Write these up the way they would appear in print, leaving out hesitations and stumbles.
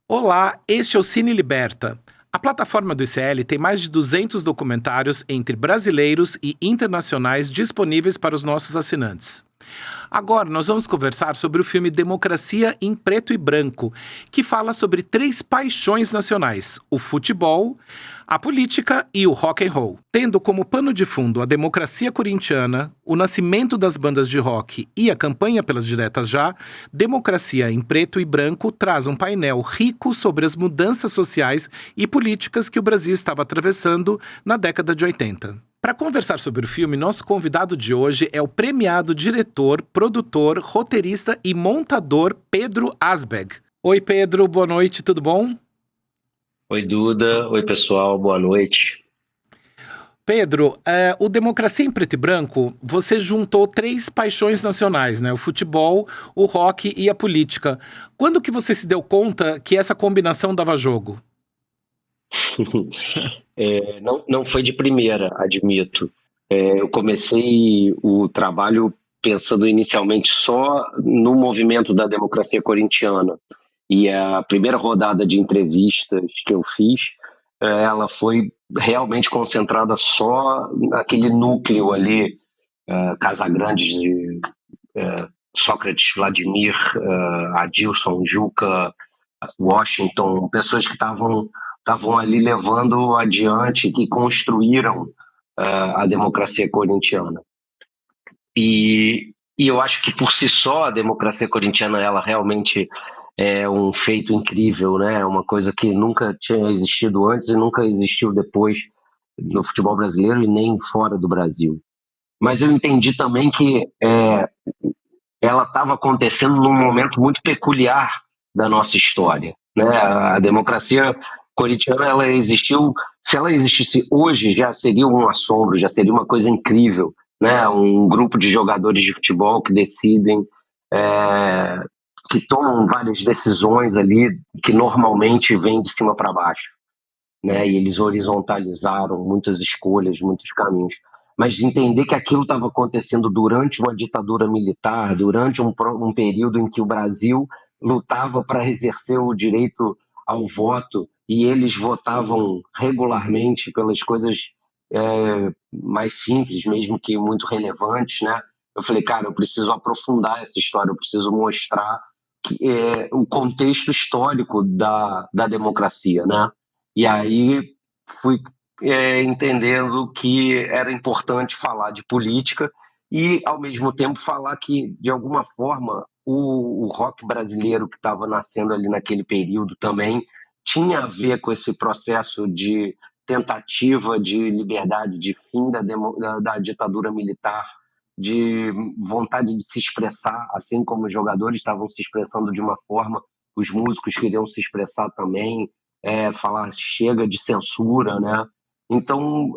Olá, este é o Cine Liberta. A plataforma do ICL tem mais de 200 documentários entre brasileiros e internacionais disponíveis para os nossos assinantes. Agora nós vamos conversar sobre o filme Democracia em Preto e Branco, que fala sobre 3 paixões nacionais: o futebol, a política e o rock and roll. Tendo como pano de fundo a democracia corintiana, o nascimento das bandas de rock e a campanha pelas diretas já, Democracia em Preto e Branco traz um painel rico sobre as mudanças sociais e políticas que o Brasil estava atravessando na década de 80. Para conversar sobre o filme, nosso convidado de hoje é o premiado diretor, produtor, roteirista e montador Pedro Asbeg. Oi Pedro, boa noite, tudo bom? Oi, Duda. Oi, pessoal. Boa noite. Pedro, o Democracia em Preto e Branco, você juntou 3 paixões nacionais, né? O futebol, o rock e a política. Quando que você se deu conta que essa combinação dava jogo? Não foi de primeira, admito. Eu comecei o trabalho pensando inicialmente só no movimento da democracia corintiana. E a primeira rodada de entrevistas que eu fiz, ela foi realmente concentrada só naquele núcleo ali, Casagrande, Sócrates, Vladimir, Adilson, Juca, Washington, pessoas que estavam ali levando adiante, que construíram a democracia corintiana. E eu acho que por si só a democracia corintiana ela realmente é um feito incrível, né? É uma coisa que nunca tinha existido antes e nunca existiu depois no futebol brasileiro e nem fora do Brasil. Mas eu entendi também que ela estava acontecendo num momento muito peculiar da nossa história, né? A democracia corintiana ela existiu, se ela existisse hoje já seria um assombro, já seria uma coisa incrível, né? Um grupo de jogadores de futebol que decidem, que tomam várias decisões ali que normalmente vêm de cima para baixo, né? E eles horizontalizaram muitas escolhas, muitos caminhos. Mas entender que aquilo estava acontecendo durante uma ditadura militar, durante um período em que o Brasil lutava para exercer o direito ao voto e eles votavam regularmente pelas coisas mais simples, mesmo que muito relevantes, né? Eu falei, cara, eu preciso aprofundar essa história, eu preciso mostrar o contexto histórico da democracia, né? E aí fui entendendo que era importante falar de política e, ao mesmo tempo, falar que, de alguma forma, o rock brasileiro que estava nascendo ali naquele período também tinha a ver com esse processo de tentativa de liberdade, de fim da ditadura militar, de vontade de se expressar, assim como os jogadores estavam se expressando de uma forma, os músicos queriam se expressar também, falar chega de censura, né? Então,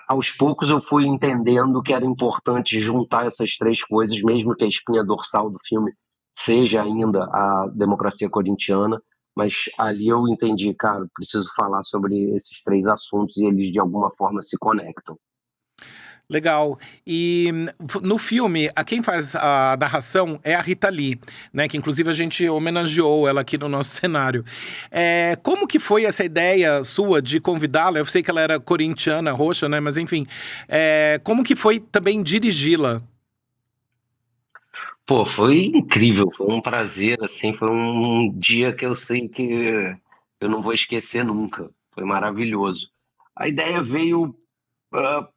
aos poucos eu fui entendendo que era importante juntar essas 3 coisas, mesmo que a espinha dorsal do filme seja ainda a democracia corintiana, mas ali eu entendi, cara, preciso falar sobre esses 3 assuntos e eles de alguma forma se conectam. Legal. E no filme, quem faz a narração é a Rita Lee, né? Que inclusive a gente homenageou ela aqui no nosso cenário. Como que foi essa ideia sua de convidá-la? Eu sei que ela era corintiana, roxa, né? Mas enfim, como que foi também dirigi-la? Pô, foi incrível, foi um prazer, assim, foi um dia que eu sei que eu não vou esquecer nunca. Foi maravilhoso. A ideia veio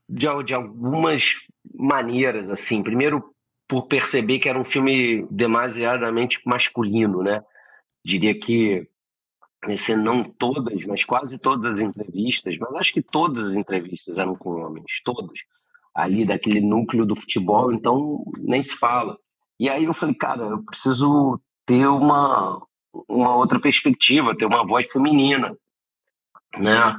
de algumas maneiras, assim. Primeiro, por perceber que era um filme demasiadamente masculino, né? Diria que, se não todas, mas quase todas as entrevistas, mas acho que todas as entrevistas eram com homens, todas. Ali daquele núcleo do futebol, então nem se fala. E aí eu falei, cara, eu preciso ter uma outra perspectiva, ter uma voz feminina, né?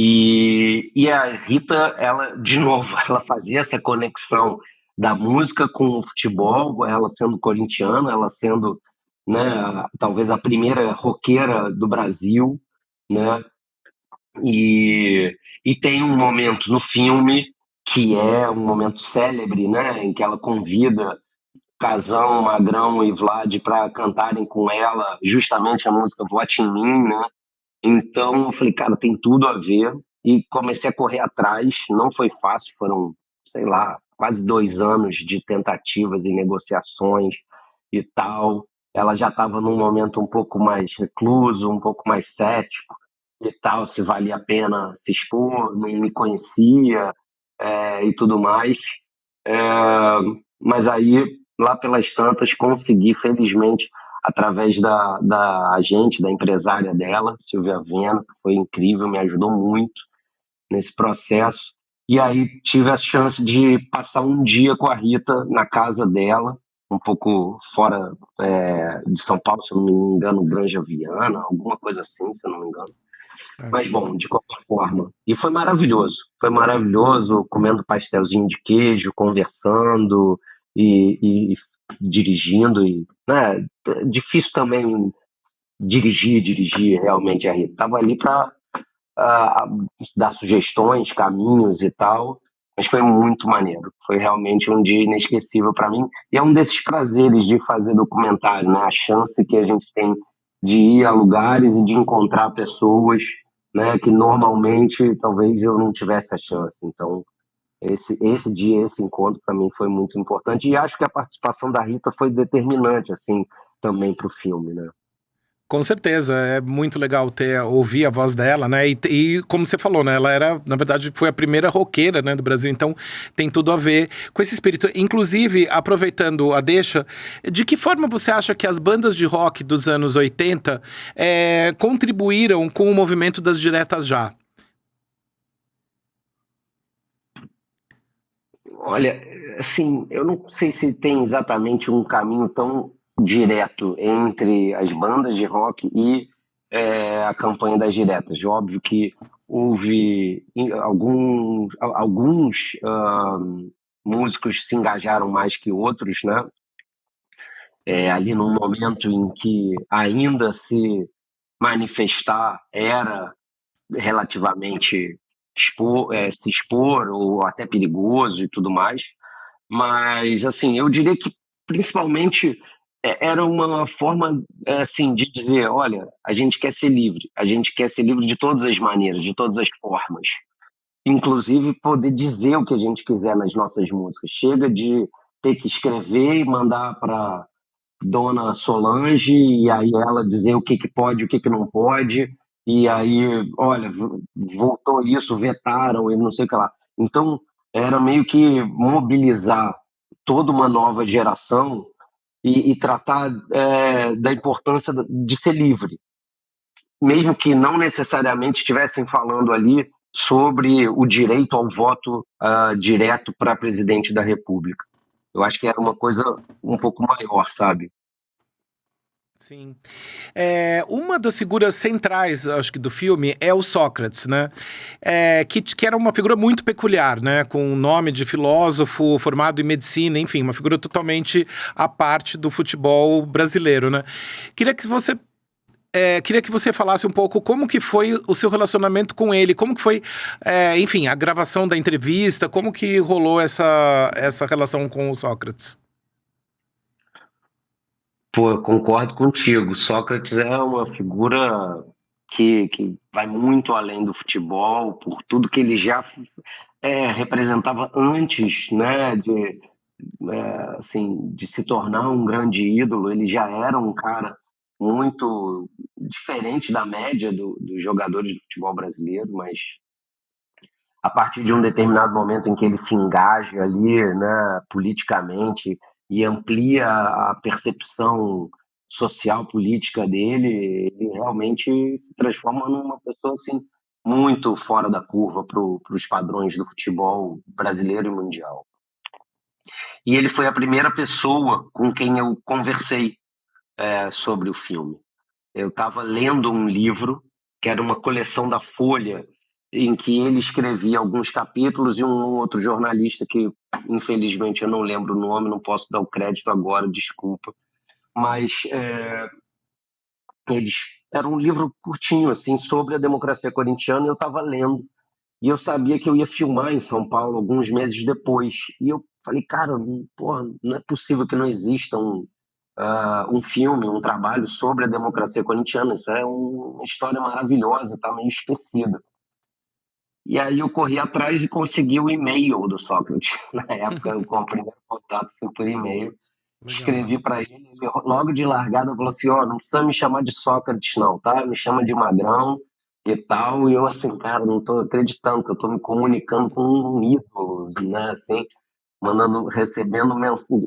E a Rita, ela, de novo, ela fazia essa conexão da música com o futebol, ela sendo corintiana, ela sendo, né, talvez a primeira roqueira do Brasil, né? E tem um momento no filme que é um momento célebre, né, em que ela convida Casão, Magrão e Vlad para cantarem com ela justamente a música Vote em Mim, né? Então eu falei, cara, tem tudo a ver e comecei a correr atrás. Não foi fácil, foram, sei lá, quase 2 anos de tentativas e negociações e tal. Ela já estava num momento um pouco mais recluso, um pouco mais cético e tal, se valia a pena se expor, não me conhecia e tudo mais. É, mas aí, lá pelas tantas, consegui, felizmente, através da agente, da empresária dela, Silvia Vena, que foi incrível, me ajudou muito nesse processo. E aí tive a chance de passar um dia com a Rita na casa dela, um pouco fora de São Paulo, se eu não me engano, Granja Viana, alguma coisa assim, se eu não me engano. É. Mas bom, de qualquer forma. E foi maravilhoso. Foi maravilhoso comendo pastelzinho de queijo, conversando e dirigindo. E, né, é difícil também dirigir realmente a Rita. Estava ali para dar sugestões, caminhos e tal. Mas foi muito maneiro. Foi realmente um dia inesquecível para mim. E é um desses prazeres de fazer documentário, né? A chance que a gente tem de ir a lugares e de encontrar pessoas, né? Que normalmente talvez eu não tivesse a chance. Então, esse dia, esse encontro para mim foi muito importante. E acho que a participação da Rita foi determinante, assim, também para o filme, né? Com certeza, é muito legal ouvir a voz dela, né? E como você falou, né? Ela era, na verdade, foi a primeira roqueira, né, do Brasil, então tem tudo a ver com esse espírito. Inclusive, aproveitando a deixa, de que forma você acha que as bandas de rock dos anos 80 contribuíram com o movimento das diretas já? Olha, assim, eu não sei se tem exatamente um caminho tão direto entre as bandas de rock e a campanha das diretas. Óbvio que houve alguns músicos se engajaram mais que outros, né? Ali num momento em que ainda se manifestar era relativamente se expor ou até perigoso e tudo mais. Mas, assim, eu diria que principalmente era uma forma, assim, de dizer, olha, a gente quer ser livre, a gente quer ser livre de todas as maneiras, de todas as formas. Inclusive poder dizer o que a gente quiser nas nossas músicas. Chega de ter que escrever e mandar para Dona Solange e aí ela dizer o que que pode, o que que não pode, e aí, olha, voltou isso, vetaram e não sei o que lá. Então, era meio que mobilizar toda uma nova geração e tratar da importância de ser livre, mesmo que não necessariamente estivessem falando ali sobre o direito ao voto direto para presidente da República. Eu acho que era uma coisa um pouco maior, sabe? Sim. Uma das figuras centrais, acho que, do filme é o Sócrates, né? Que era uma figura muito peculiar, né? Com o nome de filósofo, formado em medicina, enfim, uma figura totalmente à parte do futebol brasileiro, né? Queria que você queria que você falasse um pouco como que foi o seu relacionamento com ele, como que foi, enfim, a gravação da entrevista, como que rolou essa relação com o Sócrates. Pô, eu concordo contigo. Sócrates é uma figura que vai muito além do futebol, por tudo que ele já representava antes, né, de se tornar um grande ídolo. Ele já era um cara muito diferente da média dos jogadores de futebol brasileiro, mas a partir de um determinado momento em que ele se engaja ali, né, politicamente e amplia a percepção social política dele, ele realmente se transforma numa pessoa assim muito fora da curva para os padrões do futebol brasileiro e mundial. E ele foi a primeira pessoa com quem eu conversei sobre o filme. Eu estava lendo um livro que era uma coleção da Folha, em que ele escrevia alguns capítulos e um outro jornalista que, infelizmente, eu não lembro o nome, não posso dar o crédito agora, desculpa, mas eles era um livro curtinho assim sobre a democracia corintiana e eu estava lendo e eu sabia que eu ia filmar em São Paulo alguns meses depois. E eu falei, cara, porra, não é possível que não exista um filme, um trabalho sobre a democracia corintiana. Isso é uma história maravilhosa, está meio esquecida. E aí eu corri atrás e consegui o e-mail do Sócrates. Na época, o primeiro contato foi por e-mail. Legal. Escrevi para ele, ele logo de largada falou assim, ó, não precisa me chamar de Sócrates não, tá? Me chama de Magrão e tal. E eu assim, cara, não tô acreditando que eu tô me comunicando com um ídolo, né? Assim, recebendo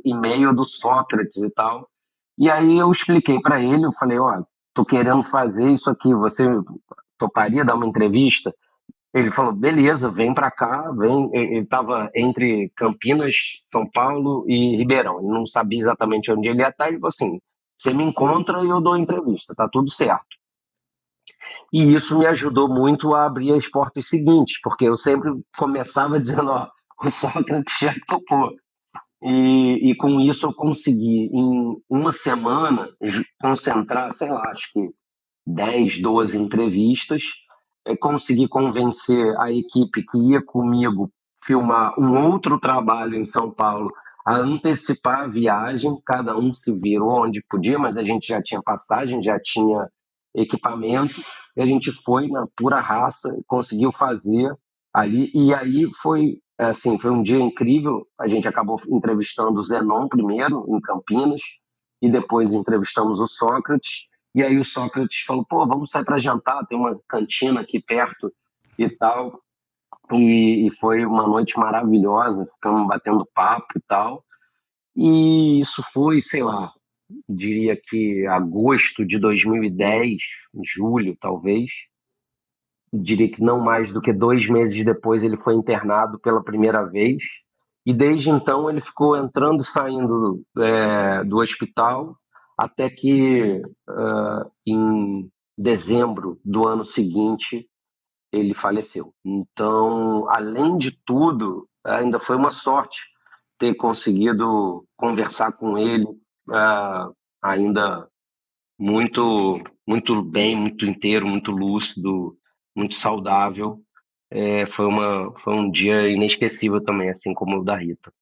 e-mail do Sócrates e tal. E aí eu expliquei para ele, eu falei, ó, tô querendo fazer isso aqui, você toparia dar uma entrevista? Ele falou, beleza, vem para cá, vem. Ele estava entre Campinas, São Paulo e Ribeirão. Ele não sabia exatamente onde ele ia estar. Ele falou assim: você me encontra e eu dou entrevista, tá tudo certo. E isso me ajudou muito a abrir as portas seguintes, porque eu sempre começava dizendo: ó, o Sócrates já topou. E com isso eu consegui, em uma semana, concentrar, sei lá, acho que 10, 12 entrevistas, consegui convencer a equipe que ia comigo filmar um outro trabalho em São Paulo a antecipar a viagem, cada um se virou onde podia, mas a gente já tinha passagem, já tinha equipamento, e a gente foi na pura raça, conseguiu fazer ali, e aí foi assim, foi um dia incrível, a gente acabou entrevistando o Zenon primeiro, em Campinas, e depois entrevistamos o Sócrates, e aí o Sócrates falou, pô, vamos sair para jantar, tem uma cantina aqui perto e tal. E foi uma noite maravilhosa, ficamos batendo papo e tal. E isso foi, sei lá, diria que agosto de 2010, julho talvez. Diria que não mais do que 2 meses depois ele foi internado pela primeira vez. E desde então ele ficou entrando e saindo do hospital até que em dezembro do ano seguinte ele faleceu. Então, além de tudo, ainda foi uma sorte ter conseguido conversar com ele ainda muito bem, muito inteiro, muito lúcido, muito saudável. Foi um dia inesquecível também, assim como o da Rita.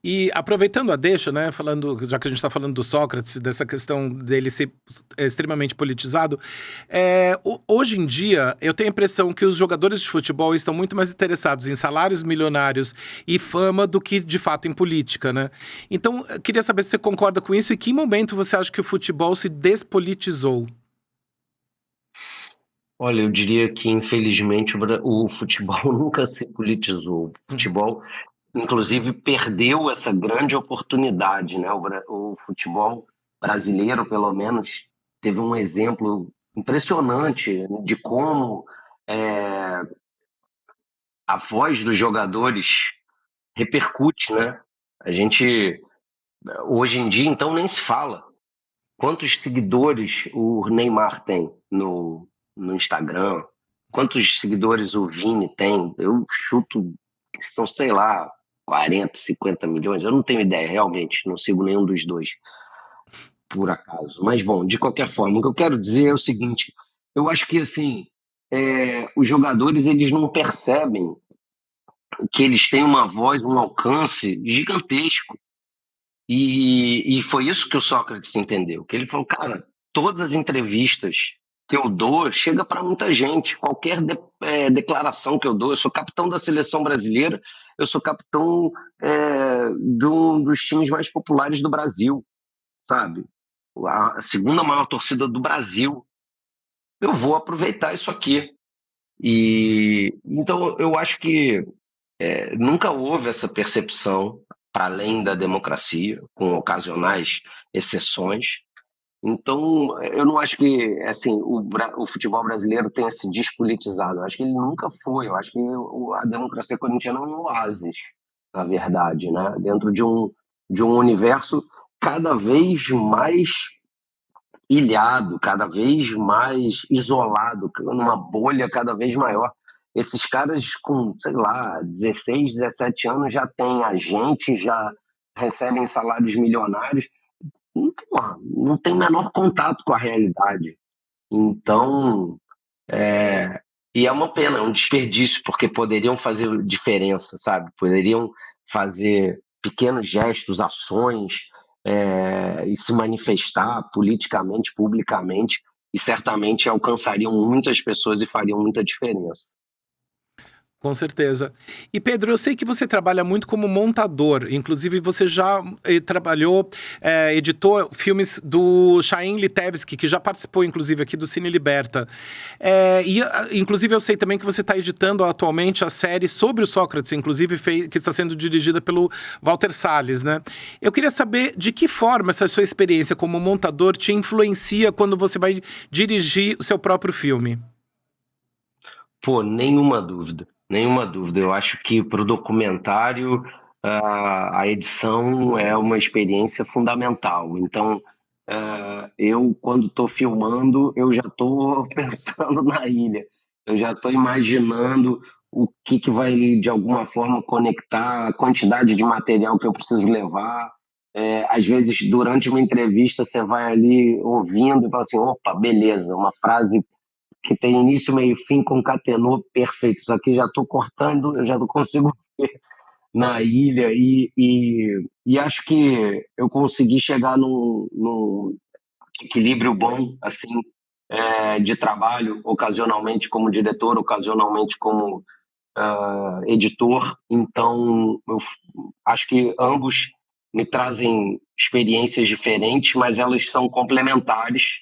E aproveitando a deixa, né, falando, já que a gente está falando do Sócrates, dessa questão dele ser extremamente politizado, hoje em dia eu tenho a impressão que os jogadores de futebol estão muito mais interessados em salários milionários e fama do que de fato em política, né? Então, eu queria saber se você concorda com isso e que momento você acha que o futebol se despolitizou? Olha, eu diria que infelizmente o futebol nunca se politizou. O futebol, inclusive, perdeu essa grande oportunidade, né? O futebol brasileiro, pelo menos, teve um exemplo impressionante de como é, a voz dos jogadores repercute, né? A gente, hoje em dia, então, nem se fala. Quantos seguidores o Neymar tem no Instagram? Quantos seguidores o Vini tem? Eu chuto que são, sei lá, 40, 50 milhões. Eu não tenho ideia, realmente. Não sigo nenhum dos dois, por acaso. Mas, bom, de qualquer forma, o que eu quero dizer é o seguinte: eu acho que, assim, os jogadores eles não percebem que eles têm uma voz, um alcance gigantesco. E foi isso que o Sócrates entendeu, que ele falou, cara, todas as entrevistas que eu dou chega para muita gente, qualquer declaração que eu dou, eu sou capitão da seleção brasileira, eu sou capitão de um dos times mais populares do Brasil, sabe? A segunda maior torcida do Brasil. Eu vou aproveitar isso aqui. E então eu acho que nunca houve essa percepção para além da democracia, com ocasionais exceções. Então, eu não acho que assim o futebol brasileiro tenha se despolitizado. Eu acho que ele nunca foi. Eu acho que a democracia corintiana é um oásis, na verdade, né? Dentro de um universo cada vez mais ilhado, cada vez mais isolado, numa bolha cada vez maior. Esses caras com, sei lá, 16, 17 anos já têm agente, já recebem salários milionários, porra, não tem o menor contato com a realidade. Então, E é uma pena, é um desperdício, porque poderiam fazer diferença, sabe? Poderiam fazer pequenos gestos, ações, e se manifestar politicamente, publicamente, e certamente alcançariam muitas pessoas e fariam muita diferença. Com certeza. E Pedro, eu sei que você trabalha muito como montador, inclusive você já trabalhou, editou filmes do Chaim Litevski, que já participou inclusive aqui do Cine Liberta. Inclusive eu sei também que você está editando atualmente a série sobre o Sócrates, inclusive que está sendo dirigida pelo Walter Salles, né? Eu queria saber de que forma essa sua experiência como montador te influencia quando você vai dirigir o seu próprio filme. Pô, nenhuma dúvida, nenhuma dúvida. Eu acho que para o documentário a edição é uma experiência fundamental. Então, eu, quando estou filmando, eu já estou pensando na ilha, eu já estou imaginando o que vai, de alguma forma, conectar, a quantidade de material que eu preciso levar. Às vezes, durante uma entrevista, você vai ali ouvindo e fala assim: opa, beleza, uma frase que tem início, meio e fim, concatenou, perfeito. Isso aqui já estou cortando, eu já não consigo ver na ilha e acho que eu consegui chegar num equilíbrio bom, assim, de trabalho, ocasionalmente como diretor, ocasionalmente como editor. Então, eu acho que ambos me trazem experiências diferentes, mas elas são complementares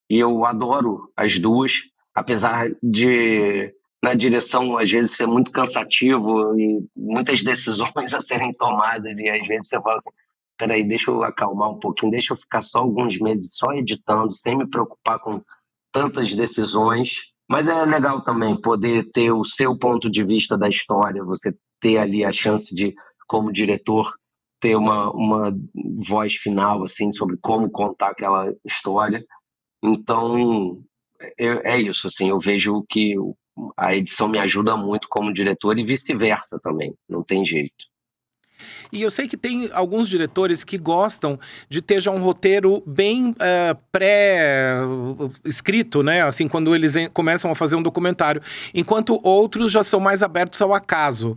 e eu adoro as duas, apesar de na direção às vezes ser muito cansativo e muitas decisões a serem tomadas e às vezes você fala assim, peraí, deixa eu acalmar um pouquinho, deixa eu ficar só alguns meses só editando, sem me preocupar com tantas decisões, mas é legal também poder ter o seu ponto de vista da história, você ter ali a chance de, como diretor, ter uma voz final assim sobre como contar aquela história. Então, é isso, assim, eu vejo que a edição me ajuda muito como diretor e vice-versa também, não tem jeito. E eu sei que tem alguns diretores que gostam de ter já um roteiro bem pré-escrito, né? Assim, quando eles começam a fazer um documentário. Enquanto outros já são mais abertos ao acaso.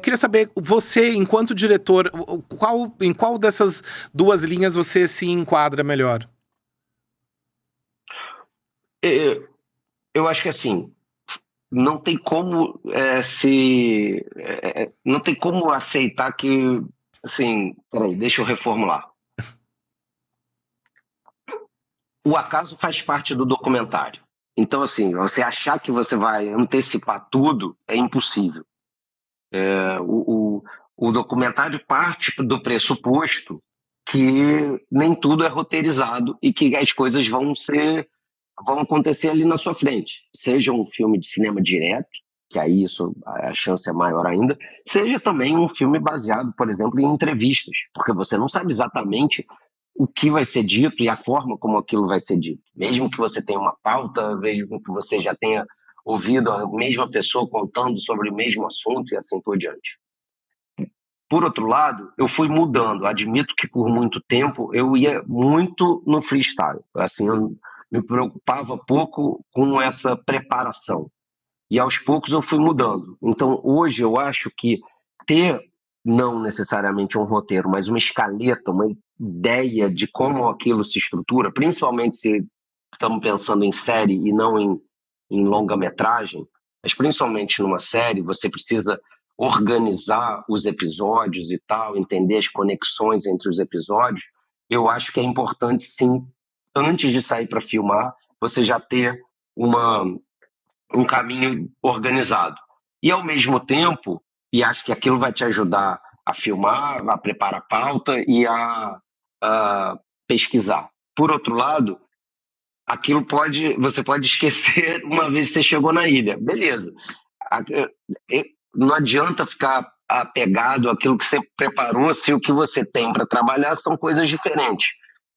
Queria saber, você, enquanto diretor, em qual dessas duas linhas você se enquadra melhor? Eu acho que assim, não tem como não tem como aceitar que assim, peraí, deixa eu reformular. O acaso faz parte do documentário. Então, assim, você achar que você vai antecipar tudo é impossível. O documentário parte do pressuposto que nem tudo é roteirizado e que as coisas vão acontecer ali na sua frente. Seja um filme de cinema direto, que aí isso, a chance é maior ainda, seja também um filme baseado, por exemplo, em entrevistas, porque você não sabe exatamente o que vai ser dito e a forma como aquilo vai ser dito. Mesmo que você tenha uma pauta, mesmo que você já tenha ouvido a mesma pessoa contando sobre o mesmo assunto e assim por diante. Por outro lado, eu fui mudando. Admito que por muito tempo eu ia muito no freestyle. Assim, eu me preocupava pouco com essa preparação. E aos poucos eu fui mudando. Então, hoje eu acho que ter não necessariamente um roteiro, mas uma escaleta, uma ideia de como aquilo se estrutura, principalmente se estamos pensando em série e não em longa-metragem, mas principalmente numa série, você precisa organizar os episódios e tal, entender as conexões entre os episódios. Eu acho que é importante, sim, antes de sair para filmar, você já ter uma, um caminho organizado. E ao mesmo tempo, e acho que aquilo vai te ajudar a filmar, a preparar a pauta e a pesquisar. Por outro lado, aquilo você pode esquecer uma vez que você chegou na ilha. Beleza. Não adianta ficar apegado àquilo que você preparou se o que você tem para trabalhar são coisas diferentes.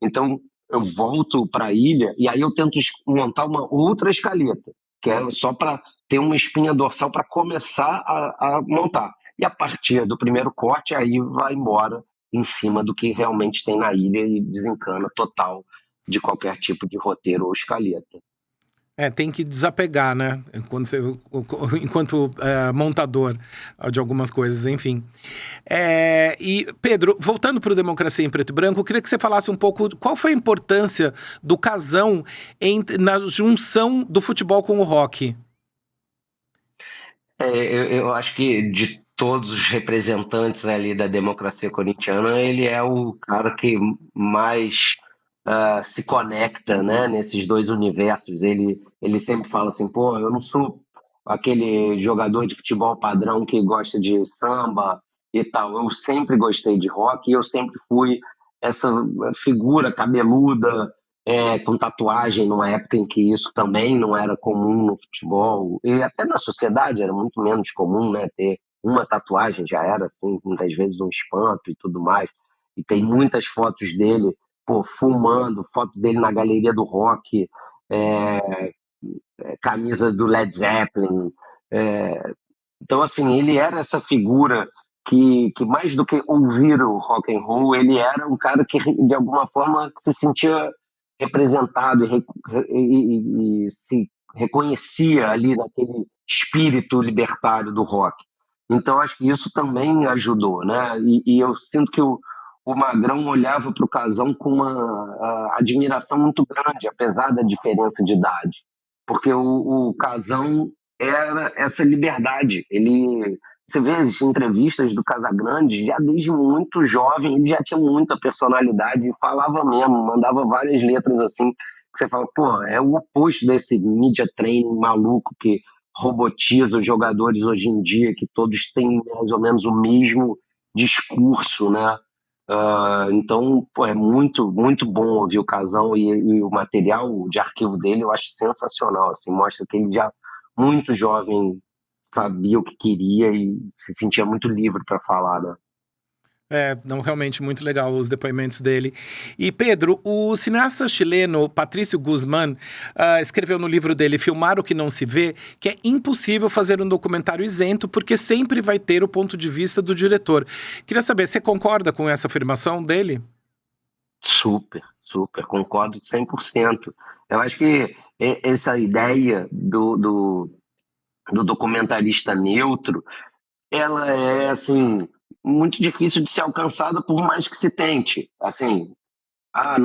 Então, eu volto para a ilha e aí eu tento montar uma outra escaleta, que é só para ter uma espinha dorsal para começar a montar. E a partir do primeiro corte, aí vai embora em cima do que realmente tem na ilha e desencana total de qualquer tipo de roteiro ou escaleta. Tem que desapegar, né? Enquanto montador de algumas coisas, enfim. E, Pedro, voltando para o Democracia em Preto e Branco, eu queria que você falasse um pouco qual foi a importância do Casão na junção do futebol com o rock. Eu acho que de todos os representantes ali da democracia corintiana, ele é o cara que mais se conecta, né, nesses dois universos. Ele sempre fala assim, pô, eu não sou aquele jogador de futebol padrão que gosta de samba e tal. Eu sempre gostei de rock e eu sempre fui essa figura cabeluda, com tatuagem, numa época em que isso também não era comum no futebol, e até na sociedade era muito menos comum, né? Ter uma tatuagem já era, assim, muitas vezes um espanto e tudo mais. E tem muitas fotos dele, pô, fumando, foto dele na galeria do rock, é, camisa do Led Zeppelin. é, então, assim, ele era essa figura que mais do que ouvir o rock and roll, ele era um cara que, de alguma forma, se sentia representado e se reconhecia ali naquele espírito libertário do rock. Então, acho que isso também ajudou, né? E eu sinto que o Magrão olhava para o Casão com uma admiração muito grande, apesar da diferença de idade. Porque o Casão era essa liberdade. Você vê as entrevistas do Casagrande, já desde muito jovem, ele já tinha muita personalidade e falava mesmo, mandava várias letras assim, que você fala, pô, é o oposto desse media training maluco que robotiza os jogadores hoje em dia, que todos têm mais ou menos o mesmo discurso, né? Então, pô, é muito, muito bom ouvir o Casão e o material de arquivo dele eu acho sensacional, assim, mostra que ele já muito jovem sabia o que queria e se sentia muito livre para falar, né? Não, realmente muito legal os depoimentos dele. E, Pedro, o cineasta chileno Patrício Guzmán escreveu no livro dele Filmar o que não se vê, que é impossível fazer um documentário isento porque sempre vai ter o ponto de vista do diretor. Queria saber, você concorda com essa afirmação dele? Super, super, concordo 100%. Eu acho que essa ideia do documentarista neutro, ela é, assim, muito difícil de ser alcançada por mais que se tente. Assim,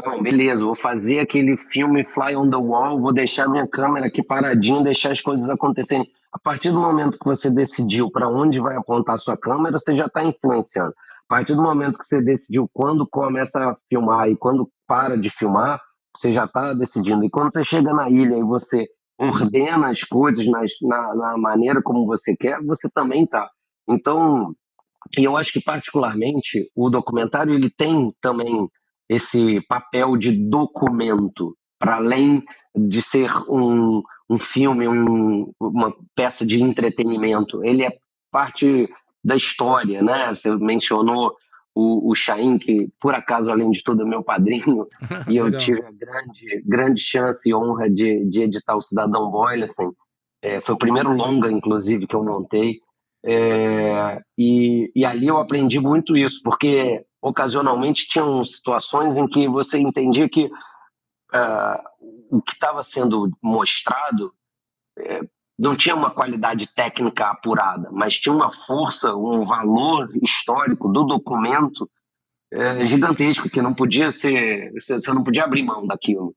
não, beleza, vou fazer aquele filme Fly on the Wall, vou deixar minha câmera aqui paradinha, deixar as coisas acontecerem. A partir do momento que você decidiu para onde vai apontar a sua câmera, você já está influenciando. A partir do momento que você decidiu quando começa a filmar e quando para de filmar, você já está decidindo. E quando você chega na ilha e você ordena as coisas na maneira como você quer, você também está. Então, e eu acho que particularmente o documentário ele tem também esse papel de documento, para além de ser um filme, uma peça de entretenimento. Ele é parte da história, né? Você mencionou o Chaim, que por acaso, além de tudo, é meu padrinho, e eu Legal. tive a grande chance e honra de editar o Cidadão Boyle, assim. Foi o primeiro longa, inclusive, que eu montei. E ali eu aprendi muito isso, porque ocasionalmente tinham situações em que você entendia que o que estava sendo mostrado não tinha uma qualidade técnica apurada, mas tinha uma força, um valor histórico do documento gigantesco, que não podia ser, você não podia abrir mão daquilo.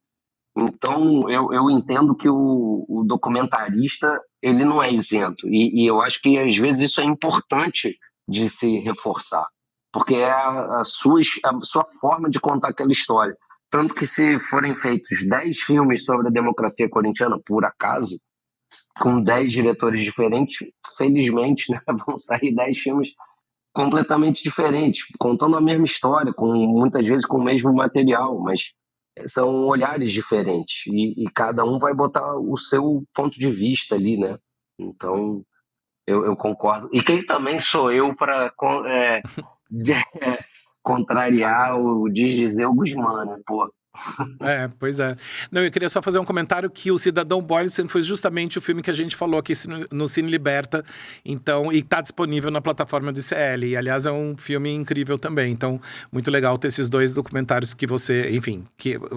Então, eu entendo que o documentarista ele não é isento. E eu acho que, às vezes, isso é importante de se reforçar, porque é a sua forma de contar aquela história. Tanto que, se forem feitos 10 filmes sobre a democracia corintiana, por acaso, com 10 diretores diferentes, felizmente, né, vão sair 10 filmes completamente diferentes, contando a mesma história, com muitas vezes com o mesmo material, mas são olhares diferentes e cada um vai botar o seu ponto de vista ali, né? Então eu concordo. E quem também sou eu para contrariar o Disdizeu Guzmán, né? Pô, Pois é. Não, eu queria só fazer um comentário que o Cidadão Boysen foi justamente o filme que a gente falou aqui no Cine Liberta, então, e tá disponível na plataforma do ICL. E, aliás, é um filme incrível também. Então, muito legal ter esses dois documentários que você, enfim,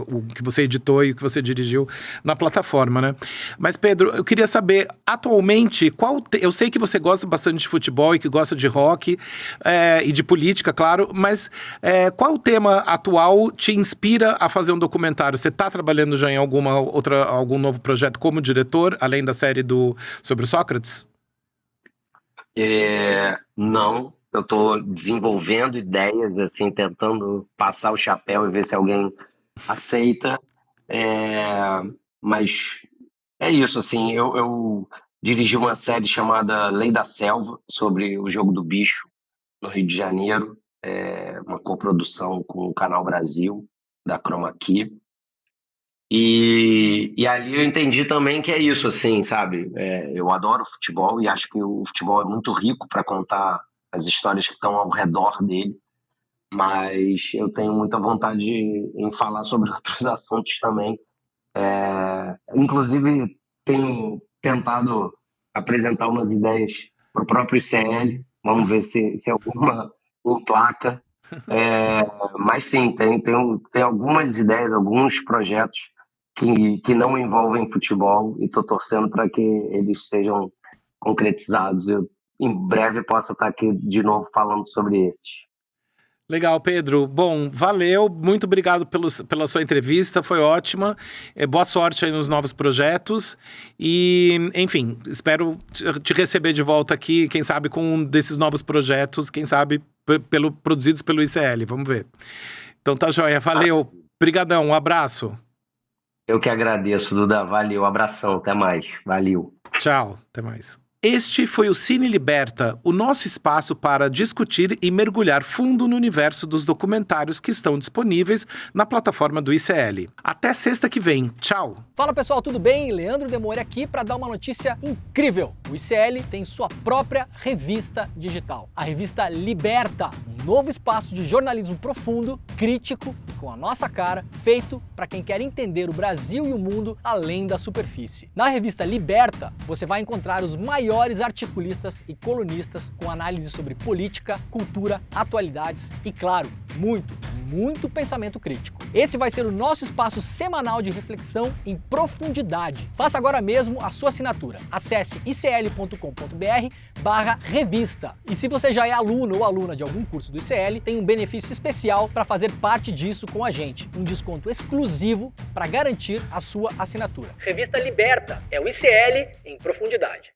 o que você editou e o que você dirigiu na plataforma, né? Mas, Pedro, eu queria saber, atualmente, eu sei que você gosta bastante de futebol e que gosta de rock e de política, claro, mas qual tema atual te inspira a fazer um documentário? Você está trabalhando já em algum novo projeto como diretor, além da série sobre o Sócrates? Não, eu estou desenvolvendo ideias, assim, tentando passar o chapéu e ver se alguém aceita. Mas é isso, assim, eu dirigi uma série chamada Lei da Selva, sobre o jogo do bicho no Rio de Janeiro, uma coprodução com o Canal Brasil, da Chroma Key. E ali eu entendi também que é isso, assim, sabe? Eu adoro futebol e acho que o futebol é muito rico para contar as histórias que estão ao redor dele, mas eu tenho muita vontade em falar sobre outros assuntos também. Inclusive, tenho tentado apresentar umas ideias para o próprio ICL, vamos ver se alguma emplaca. Mas sim, tem algumas ideias, alguns projetos que não envolvem futebol e estou torcendo para que eles sejam concretizados. Eu, em breve, possa estar aqui de novo falando sobre esses. Legal, Pedro. Bom, valeu. Muito obrigado pela sua entrevista, foi ótima. Boa sorte aí nos novos projetos. E, enfim, espero te receber de volta aqui, quem sabe com um desses novos projetos, quem sabe produzidos pelo ICL. Vamos ver. Então tá joia. Valeu. Obrigadão. Um abraço. Eu que agradeço, Duda. Valeu. Abração. Até mais. Valeu. Tchau. Até mais. Este foi o Cine Liberta, o nosso espaço para discutir e mergulhar fundo no universo dos documentários que estão disponíveis na plataforma do ICL. Até sexta que vem. Tchau! Fala pessoal, tudo bem? Leandro Demore aqui para dar uma notícia incrível. O ICL tem sua própria revista digital, a revista Liberta, um novo espaço de jornalismo profundo, crítico, com a nossa cara, feito para quem quer entender o Brasil e o mundo além da superfície. Na revista Liberta, você vai encontrar os maiores articulistas e colunistas com análise sobre política, cultura, atualidades e, claro, muito pensamento crítico. Esse vai ser o nosso espaço semanal de reflexão em profundidade. Faça agora mesmo a sua assinatura. Acesse icl.com.br/revista. E se você já é aluno ou aluna de algum curso do ICL, tem um benefício especial para fazer parte disso com a gente. Um desconto exclusivo para garantir a sua assinatura. Revista Liberta é o ICL em profundidade.